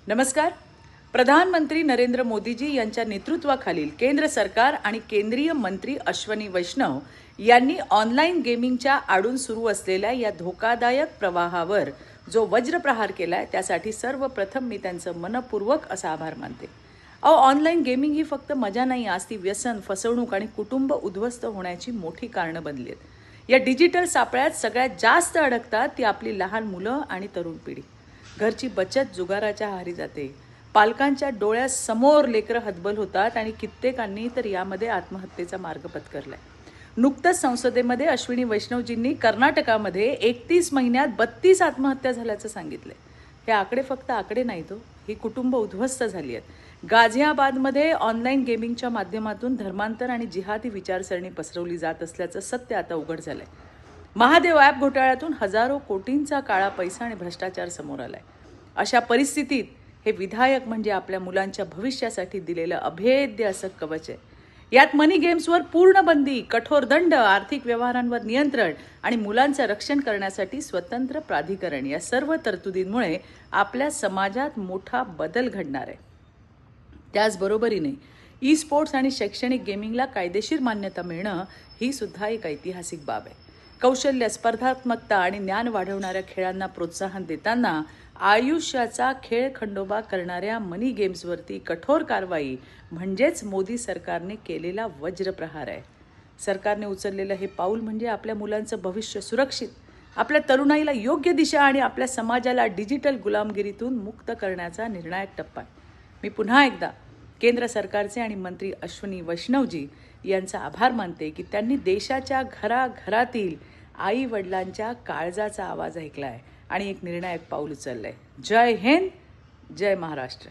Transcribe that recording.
नमस्कार. प्रधानमंत्री नरेंद्र मोदीजी यांच्या नेतृत्वाखालील केंद्र सरकार आणि केंद्रीय मंत्री अश्विनी वैष्णव यांनी ऑनलाईन गेमिंगच्या आडून सुरू असलेल्या या धोकादायक प्रवाहावर जो वज्रप्रहार केलाय त्यासाठी सर्वप्रथम मी त्यांचं मनपूर्वक असा आभार मानते. ऑनलाईन गेमिंग ही फक्त मजा नाही, आज ती व्यसन, फसवणूक आणि कुटुंब उद्ध्वस्त होण्याची मोठी कारणं बनली आहेत. या डिजिटल सापळ्यात सगळ्यात जास्त अडकतात ती आपली लहान मुलं आणि तरुण पिढी. घरची बचत जुगाराच्या आहारी जाते. पालकांच्या डोळ्यासमोर लेकरं हतबल होतात आणि कित्येकांनी तर यामध्ये आत्महत्येचा मार्ग पत्करलाय. नुकतंच संसदेमध्ये अश्विनी वैष्णवजींनी कर्नाटकामध्ये 31 महिन्यात 32 आत्महत्या झाल्याचं सांगितलंय. हे आकडे फक्त आकडे नाहीत, ही कुटुंब उद्ध्वस्त झाली आहेत. गाझियाबादमध्ये ऑनलाईन गेमिंगच्या माध्यमातून धर्मांतर आणि जिहादी विचारसरणी पसरवली जात असल्याचं सत्य आता उघड झालंय. महादेव ॲप घोटाळ्यातून हजारो कोटींचा काळा पैसा आणि भ्रष्टाचार समोर आलाय. अशा परिस्थितीत हे विधायक म्हणजे आपल्या मुलांच्या भविष्यासाठी दिलेलं अभेद्य असं कवच आहे. यात मनी गेम्सवर पूर्ण बंदी, कठोर दंड, आर्थिक व्यवहारांवर नियंत्रण आणि मुलांचं रक्षण करण्यासाठी स्वतंत्र प्राधिकरण या सर्व तरतुदींमुळे आपल्या समाजात मोठा बदल घडणार आहे. त्याचबरोबरीने ई स्पोर्ट्स आणि शैक्षणिक गेमिंगला कायदेशीर मान्यता मिळणं ही सुद्धा एक ऐतिहासिक बाब आहे. कौशल्य, स्पर्धात्मकता आणि ज्ञान वाढवणाऱ्या खेळांना प्रोत्साहन देताना आयुष्याचा खेळ खंडोबा करणाऱ्या मनी गेम्सवरती कठोर कारवाई म्हणजेच मोदी सरकारने केलेला वज्रप्रहार आहे. सरकारने उचललेलं हे पाऊल म्हणजे आपल्या मुलांचं भविष्य सुरक्षित, आपल्या तरुणाईला योग्य दिशा आणि आपल्या समाजाला डिजिटल गुलामगिरीतून मुक्त करण्याचा निर्णायक टप्पा आहे. मी पुन्हा एकदा केंद्र सरकारचे आणि मंत्री अश्विनी वैष्णवजी यांचा आभार मानते की त्यांनी देशाच्या घराघरातील आई वडिलांच्या काळजाचा आवाज ऐकलाय आणि एक निर्णायक पाऊल उचललंय. जय हिंद, जय महाराष्ट्र.